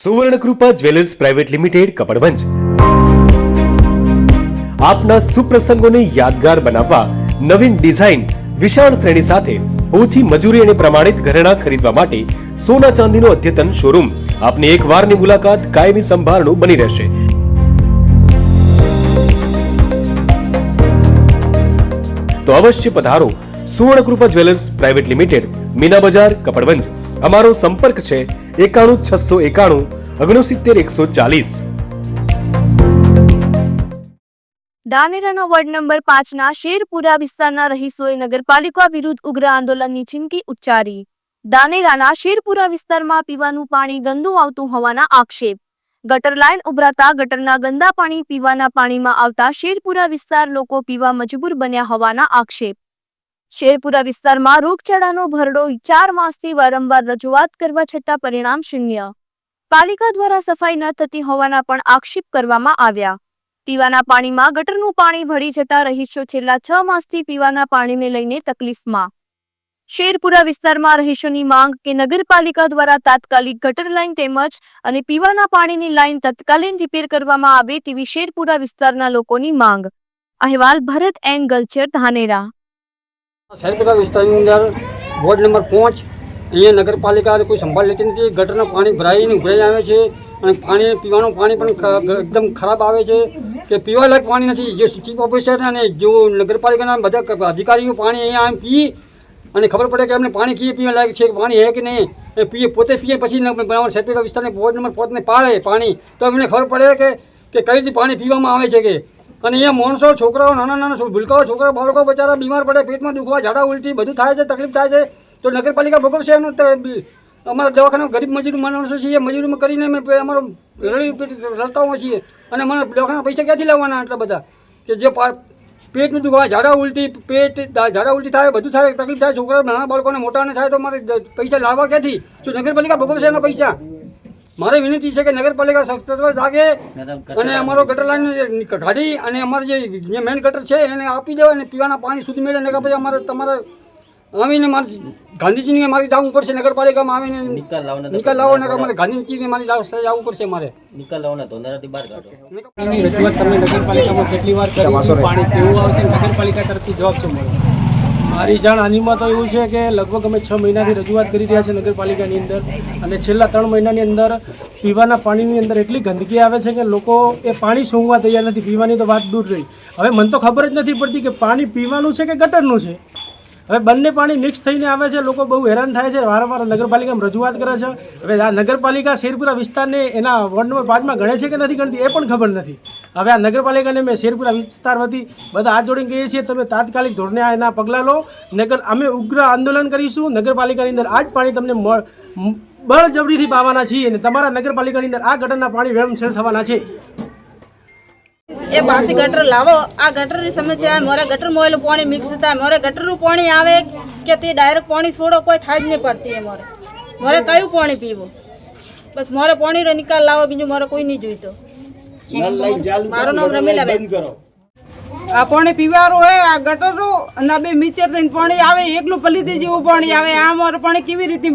Suvarnakrupa jewellers private limited Kapadvanj આપના સુપ્રસંગોને યાદગાર બનાવવા નવીન ડિઝાઇન વિશાળ શ્રેણી સાથે ઓછી મજૂરી અને પ્રમાણિત ઘરેણાં ખરીદવા માટે સોના ચાંદીનો અદ્યતન શોરૂમ આપની એક વારની મુલાકાત કાયમી સંભાળનું બની રહેશે। તો અવશ્ય પધારો Suvarnakrupa jewellers private limited, Meena બજાર, કપડવંજ। અમારો સંપર્ક છે 91 691 69 140। ધાનેરાના વોર્ડ નંબર 5ના શેરપુરા વિસ્તારના રહીશોએ નગરપાલિકા વિરુદ્ધ ઉગ્ર આંદોલનની ચીમકી ઉચ્ચારી। ધાનેરાના શેરપુરા વિસ્તારમાં પીવાનું પાણી ગંદુ આવતું હોવાના આક્ષેપ। ગટર લાઇન ઉભરાતા ગટરના ગંદા પાણી પીવાના પાણીમાં આવતા શેરપુરા વિસ્તાર લોકો પીવા મજબૂર બન્યા હોવાના આક્ષેપ। શેરપુરા વિસ્તારમાં રોગચાળાનો ભરડો 4 માસથી વારંવાર રજૂઆત કરવા છતાં પરિણામ શૂન્ય। પાલિકા દ્વારા સફાઈ ન થતી હોવાના પણ આક્ષેપ કરવામાં આવ્યા। પીવાના પાણીમાં ગટરનું પાણી ભળી જતા રહીશો છેલ્લા 6 માસથી પીવાના પાણીને લઈને તકલીફમાં। શેરપુરા વિસ્તારમાં રહીશોની માંગ કે નગરપાલિકા દ્વારા તાત્કાલિક ગટર લાઇન તેમજ અને પીવાના પાણીની લાઇન તત્કાલીન રિપેર કરવામાં આવે તેવી શેરપુરા વિસ્તારના લોકોની માંગ। અહેવાલ ભરત એન્ડ ગલચર, ધાનેરા। શેરપુરા વિસ્તારની અંદર વોર્ડ નંબર 5 અહીંયા નગરપાલિકા કોઈ સંભાળ લેતી નથી। ગટરનું પાણી ભરાઈને ઉભરાઈ આવે છે અને પાણી પીવાનું પાણી પણ એકદમ ખરાબ આવે છે કે પીવાલાયક પાણી નથી। જે ચીફ ઓફિસર અને જો નગરપાલિકાના બધા અધિકારીઓ પાણી અહીંયા આમ પી અને ખબર પડે કે અમને પાણી પીવા લાયક છે, પાણી હે કે નહીં, એ પીએ પોતે પીએ પછી શેરપુરા વિસ્તારની વોર્ડ નંબર 5 ને પાડે પાણી તો અમને ખબર પડે કે કઈ રીતે પાણી પીવામાં આવે છે કે। અને અહીંયા માણસો, છોકરાઓ, નાના ભૂલકાઓ છોકરાઓ, બાળકો બચારા બીમાર પડે, પેટમાં દુખવા, ઝાડા ઉલટી બધું થાય છે, તકલીફ થાય છે। તો નગરપાલિકા ભોગવશે એનું અમારા દવાખાના ગરીબ મજૂર માણસો છીએ, મજૂરીમાં કરીને અમે અમારો રડતા છીએ અને મને દવાખાના પૈસા ક્યાંથી લાવવાના આટલા બધા કે જે પેટનું દુખવા, ઝાડા ઉલટી થાય, બધું થાય, તકલીફ થાય, છોકરાઓ, નાના બાળકોને મોટાને થાય તો અમારે પૈસા લાવવા ક્યાંથી? તો નગરપાલિકા ભોગવશે એના પૈસા। મારે વિનંતી છે કે નગરપાલિકા સખ્ત જાગે અને અમારો ગટર લાઈન કાઢી અને અમારે જે મેન ગટર છે એને આપી દેવા અને પીવાના પાણી સુધી મેળવે ને પછી અમારે તમારે આવીને મારે ગાંધીજીને મારી જવું પડશે નગરપાલિકામાં આવીને નિકાલ લાવો ને અમારે ગાંધીજીને મારી જવું પડશે મારે નિકાલ લાવો તો અંધારાથી બહાર કાઢો। રજૂઆત તમે નગરપાલિકામાં કેટલી વાર કરી, પાણી કેવું આવશે, નગરપાલિકા તરફથી જવાબ શું મળે? મારી જાણ આનીમાં તો એવું છે કે લગભગ અમે 6 મહિનાથી રજૂઆત કરી રહ્યા છે નગરપાલિકાની અંદર અને છેલ્લા 3 મહિનાની અંદર પીવાના પાણીની અંદર એટલી ગંદકી આવે છે કે લોકો એ પાણી સૂંઘવા તૈયાર નથી। પીવાની તો વાત દૂર રહી, હવે મને તો ખબર જ નથી પડતી કે પાણી પીવાનું છે કે ગટરનું છે। હવે બંને પાણી મિક્સ થઈને આવે છે, લોકો બહુ હેરાન થાય છે, વારંવાર નગરપાલિકામાં રજૂઆત કરે છે। હવે આ નગરપાલિકા શેરપુરા વિસ્તારને એના વોર્ડ નંબર 5માં ગણે છે કે નથી ગણતી એ પણ ખબર નથી। હવે આ નગરપાલિકાને મેં શેરપુરા વિસ્તાર વતી બધા હાથ જોડીને કહીએ છીએ તમે તાત્કાલિક ધોરણે એના પગલાં લો, નગર અમે ઉગ્ર આંદોલન કરીશું। નગરપાલિકાની અંદર આ જ પાણી તમને બળજબરીથી પાવાના છીએ અને તમારા નગરપાલિકાની અંદર આ ગટરના પાણી વેળમછેડ થવાના છે। એ પાછી ગટર લાવો, આ ગટરની સમસ્યા મારે ગટર મોયેલું પાણી મિક્સ થાય, મારે ગટરનું પાણી આવે કે તે ડાયરેક્ટ પાણી છોડો કોઈ થાય જ નહીં પડતી। મારે કયું પાણી પીવું? બસ મારે પાણીનો નિકાલ લાવો, બીજું મારે કોઈ નહીં જોઈતો। મારું નામ રમીલાબેન। આ પાણી પીવાનું હોય, આ ગટરનું અને બે મિક્સર થઈને પાણી આવે, એકલું પલીથી જેવું પાણી આવે। આ મારું પાણી કેવી રીતે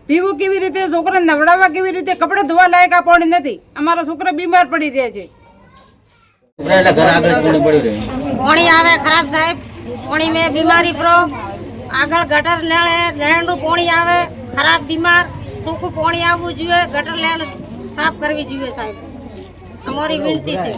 પીવું કેવી રીતે? છોકરાને નવડાવવા કેવી રીતે? કપડાં ધોવા લાયક આ પાણી નથી। અમારા છોકરા બીમાર પડી રહ્યા છે। પાણી આવે ખરાબ સાહેબ, પાણી में बीमारी प्रो આગળ ગટર લેણનું પાણી આવે ખરાબ, બીમાર સૂકું પાણી આવવું જોઈએ, ગટર લેણ સાફ કરવી જોઈએ સાહેબ, અમારી વિનંતી છે।